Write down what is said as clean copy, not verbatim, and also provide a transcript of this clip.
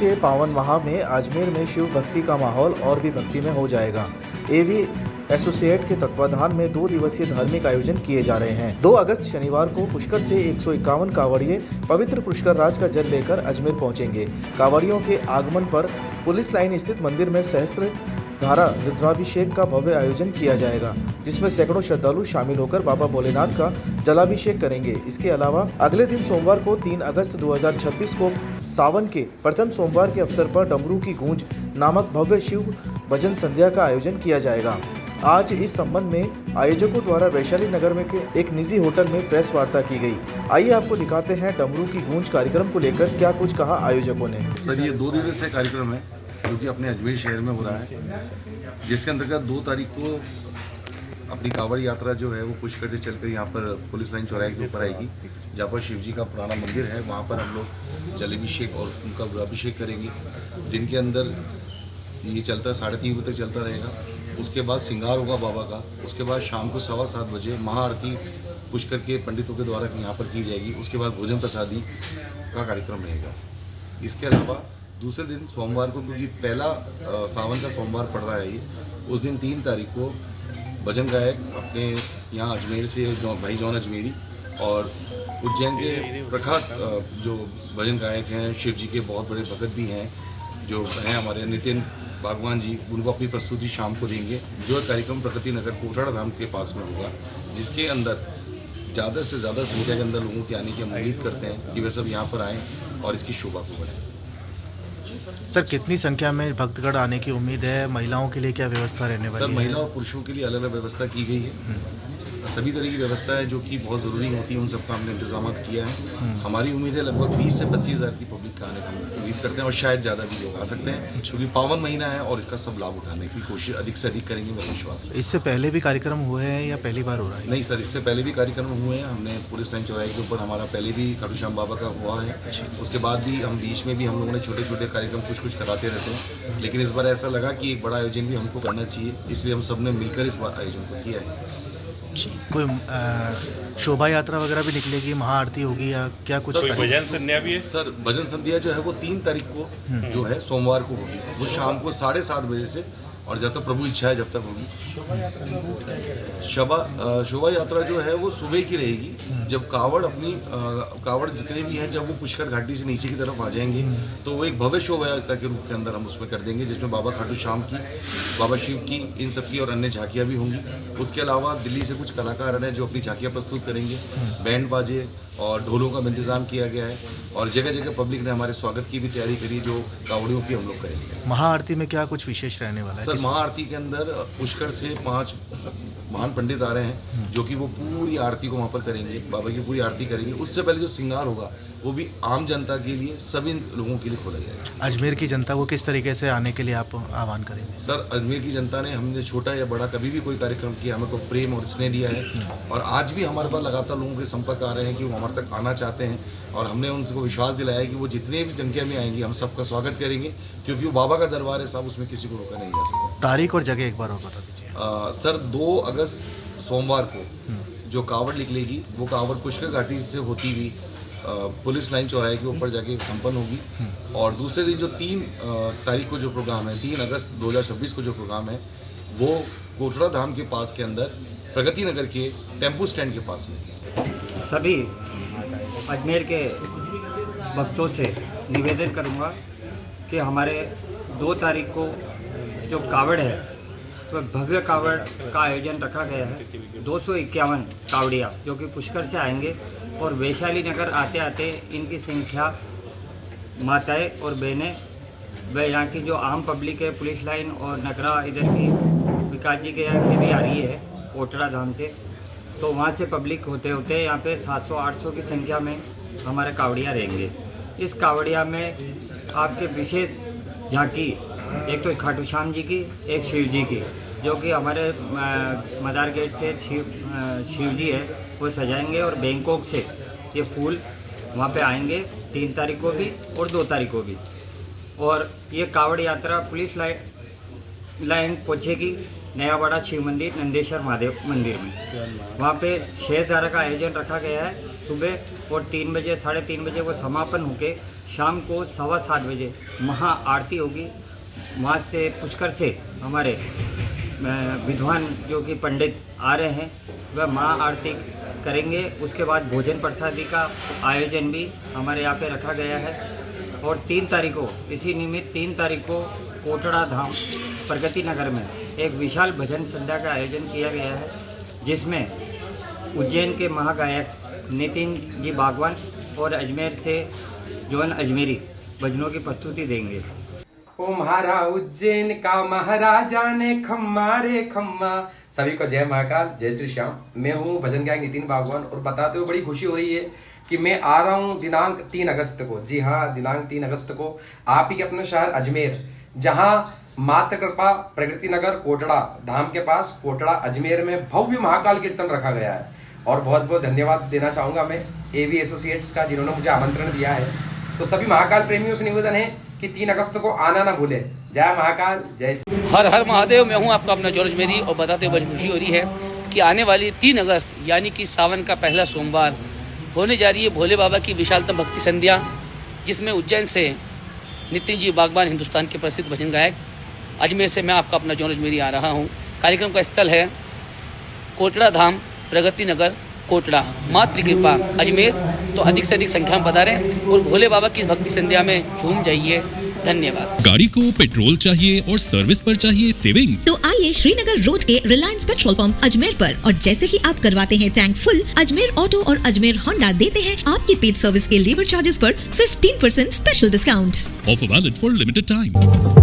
के पावन माह में अजमेर में शिव भक्ति का माहौल और भी भक्ति में हो जाएगा। एवी एसोसिएट के तत्वाधान में 2 दिवसीय धार्मिक आयोजन किए जा रहे हैं। 2 अगस्त शनिवार को पुष्कर से 151 कांवड़िये पवित्र पुष्कर राज का जल लेकर अजमेर पहुंचेंगे। कांवड़ियों के आगमन पर पुलिस लाइन स्थित मंदिर में सहस्त्र धारा रुद्राभिषेक का भव्य आयोजन किया जाएगा, जिसमें सैकड़ों श्रद्धालु शामिल होकर बाबा भोलेनाथ का जलाभिषेक करेंगे। इसके अलावा अगले दिन सोमवार को 3 अगस्त 2026 को सावन के प्रथम सोमवार के अवसर पर डमरू की गूंज नामक भव्य शिव भजन संध्या का आयोजन किया जाएगा। आज इस संबंध में आयोजकों द्वारा वैशाली नगर में के एक निजी होटल में प्रेस वार्ता की गई। आइए आपको दिखाते हैं डमरू की गूंज कार्यक्रम को लेकर क्या कुछ कहा आयोजकों ने। सर, ये 2 दिवसीय कार्यक्रम है जो कि अपने अजमेर शहर में हो रहा है, जिसके अंतर्गत 2 तारीख को अपनी कांवड़ यात्रा जो है वो पुष्कर से चलकर यहाँ पर पुलिस लाइन चौराहे के ऊपर आएगी, जहाँ पर शिव जी का पुराना मंदिर है। वहाँ पर हम लोग जलाभिषेक और उनका रुद्राभिषेक करेंगे। दिन के अंदर ये चलता है 3:30 बजे तक चलता रहेगा। उसके बाद श्रृंगार होगा बाबा का। उसके बाद शाम को 7:15 बजे महाआरती पुष्कर के पंडितों के द्वारा यहाँ पर की जाएगी। उसके बाद भोजन प्रसादी का कार्यक्रम रहेगा। इसके अलावा दूसरे दिन सोमवार को, क्योंकि पहला सावन का सोमवार पड़ रहा है ये, उस दिन 3 तारीख को भजन गायक अपने यहाँ अजमेर से भाई जॉन अजमेरी और उज्जैन के प्रख्यात जो भजन गायक हैं, शिव जी के बहुत बड़े भगत भी हैं, जो हैं हमारे नितिन भगवान जी, उनको अपनी प्रस्तुति शाम को देंगे। जो कार्यक्रम प्रगति नगर कोटड़ा धाम के पास में होगा, जिसके अंदर ज़्यादा से ज़्यादा संख्या के अंदर लोगों के आने की हम उम्मीद करते हैं कि वे सब यहाँ पर आएँ और इसकी शोभा को बढ़ाएं। सर, कितनी संख्या में भक्तगण आने की उम्मीद है? महिलाओं के लिए क्या व्यवस्था रहने वाली है? सर, महिला और पुरुषों के लिए अलग अलग व्यवस्था की गई है। सभी तरह की व्यवस्था है जो कि बहुत ज़रूरी होती है, उन सबका हमने इंतजाम किया है। हमारी उम्मीद है लगभग 20 से 25 हज़ार की पब्लिक का आने का हम उम्मीद करते हैं, और शायद ज़्यादा भी लोग आ सकते हैं, क्योंकि पावन महीना है और इसका सब लाभ उठाने की कोशिश अधिक से अधिक करेंगे, मेरा विश्वास है। इससे पहले भी कार्यक्रम हुए हैं या पहली बार हो रहा है? नहीं सर, इससे पहले भी कार्यक्रम हुए हैं। हमने पुलिस लाइन चौराहे के ऊपर हमारा पहले भी खाटू श्याम बाबा का हुआ है। उसके बाद भी हम बीच में भी हम लोगों ने छोटे छोटे कार्यक्रम कुछ कराते रहते हैं, लेकिन इस बार ऐसा लगा कि एक बड़ा आयोजन भी हमको करना चाहिए, इसलिए हम सब ने मिलकर इस बार आयोजन को किया है। कोई शोभा यात्रा वगैरह भी निकलेगी, महाआरती होगी या क्या कुछ? भजन संध्या भी है सर, भजन संध्या जो है वो 3 तारीख को जो है सोमवार को होगी। वो शाम को 7:30 बजे से, और जब तक प्रभु इच्छा है जब तक होगी। शोभा यात्रा जो है वो सुबह की रहेगी, जब कावड़ जितने भी हैं, जब वो पुष्कर घाटी से नीचे की तरफ आ जाएंगे तो वो एक भव्य शोभा यात्रा के रूप के अंदर हम उसमें कर देंगे, जिसमें बाबा खाटू श्याम की, बाबा शिव की, इन सब की और अन्य झांकियाँ भी होंगी। उसके अलावा दिल्ली से कुछ कलाकार हैं जो अपनी झांकियाँ प्रस्तुत करेंगे। बैंड बाजे और ढोलों का इंतजाम किया गया है, और जगह जगह पब्लिक ने हमारे स्वागत की भी तैयारी करी, जो कावड़ियों की हम लोग करेंगे। महाआरती में क्या कुछ विशेष रहने वाला है? सर, महाआरती के अंदर पुष्कर से 5 महान पंडित आ रहे हैं, जो कि वो पूरी आरती को वहाँ पर करेंगे, बाबा की पूरी आरती करेंगे। उससे पहले जो श्रृंगार होगा वो भी आम जनता के लिए, सभी लोगों के लिए खोला जाएगा। अजमेर की जनता को किस तरीके से आने के लिए आप आह्वान करेंगे? सर, अजमेर की जनता ने, हमने छोटा या बड़ा कभी भी कोई कार्यक्रम किया, हमें को प्रेम और स्नेह दिया है, और आज भी हमारे पास लगातार लोगों के संपर्क आ रहे हैं कि वो हमारे तक आना चाहते हैं, और हमने उनको विश्वास दिलाया है कि वो जितने भी संख्या में आएंगे हम सबका स्वागत करेंगे, क्योंकि वो बाबा का दरबार है साहब, उसमें किसी को रोका नहीं जा सकता। तारीख और जगह एक बार और बता दीजिए। सर, 2 अगस्त सोमवार को जो कावड़ निकलेगी वो कावड़ पुष्कर घाटी से होती हुई पुलिस लाइन चौराहे के ऊपर जाके संपन्न होगी, और दूसरे दिन जो 3 तारीख को जो प्रोग्राम है, 3 अगस्त 2026 को जो प्रोग्राम है, वो कोटड़ा धाम के पास के अंदर प्रगति नगर के टेम्पो स्टैंड के पास में। सभी अजमेर के भक्तों से निवेदन करूंगा कि हमारे 2 तारीख को जो कावड़ है, तो भव्य कावड़ का आयोजन रखा गया है। 251 कावड़िया जो कि पुष्कर से आएंगे, और वैशाली नगर आते आते इनकी संख्या, माताएं और बहनें व यहाँ की जो आम पब्लिक है, पुलिस लाइन और नगरा इधर की विकास जी के यहाँ से भी आ रही है, कोटड़ा धाम से, तो वहाँ से पब्लिक होते होते यहाँ पे 700-800 की संख्या में हमारे कावड़िया रहेंगे। इस कावड़िया में आपके विशेष झांकी, एक तो खाटू श्याम जी की, एक शिव जी की, जो कि हमारे मदार गेट से शिव जी है वो सजाएंगे, और बैंकॉक से ये फूल वहाँ पे आएंगे 3 तारीख को भी और 2 तारीख को भी। और ये कावड़ यात्रा पुलिस लाइन पहुँचेगी, नया बड़ा शिव मंदिर नंदेश्वर महादेव मंदिर में। वहाँ पे 6 धारा का आयोजन रखा गया है सुबह, और 3 बजे 3:30 बजे वो समापन होके शाम को 7:15 बजे महा आरती होगी। वहाँ से पुष्कर से हमारे विद्वान जो कि पंडित आ रहे हैं वह महा आरती करेंगे। उसके बाद भोजन प्रसादी का आयोजन भी हमारे यहाँ पे रखा गया है। और 3 तारीख को, इसी निमित्त 3 तारीख को कोटड़ा धाम प्रगति नगर में एक विशाल भजन संध्या का आयोजन किया गया है, जिसमें उज्जैन के महागायक नितिन जी बागवान और अजमेर से जॉन अजमेरी भजनों की प्रस्तुति देंगे। ओ महारा उज्जैन का महाराजा ने खम्मा रे खम्मा। सभी को जय महाकाल, जय श्री श्याम। मैं हूँ भजन गायक नितिन बागवान, और बताते हुए बड़ी खुशी हो रही है कि मैं आ रहा हूँ दिनांक 3 अगस्त को। जी हाँ, दिनांक 3 अगस्त को आप ही के अपने शहर अजमेर, जहाँ मात्र कृपा प्रगति नगर कोटड़ा धाम के पास कोटड़ा अजमेर में भव्य महाकाल कीर्तन रखा गया है। और बहुत बहुत धन्यवाद देना चाहूँगा मैं एवी एसोसिएट्स का, जिन्होंने मुझे आमंत्रण दिया है। तो सभी महाकाल प्रेमियों से निवेदन है कि 3 अगस्त को आना ना भूले। जय महाकाल, जय श्री। हर हर महादेव। मैं हूं आपका अपना जॉर्ज मेरी, और बताते हुए बड़ी खुशी हो रही है कि आने वाली 3 अगस्त यानी कि सावन का पहला सोमवार होने जा रही है भोले बाबा की विशालतम भक्ति संध्या, जिसमें उज्जैन से नितिन जी बागवान, हिंदुस्तान के प्रसिद्ध भजन गायक, अजमेर से मैं आपका अपना जॉर्ज मेरी आ रहा हूँ। कार्यक्रम का स्थल है कोटड़ा धाम प्रगति नगर कोटड़ा, मातृ कृपा अजमेर। तो अधिक से अधिक संख्या में पधारें और भोले बाबा की भक्ति संध्या में झूम जाइए। धन्यवाद। गाड़ी को पेट्रोल चाहिए और सर्विस पर चाहिए सेविंग्स, तो आइए श्रीनगर रोड के रिलायंस पेट्रोल पंप अजमेर पर, और जैसे ही आप करवाते हैं टैंक फुल, अजमेर ऑटो और अजमेर होंडा देते हैं आपकी पेड सर्विस के लेबर चार्जेस पर 15% special discount. Offer valid for limited time.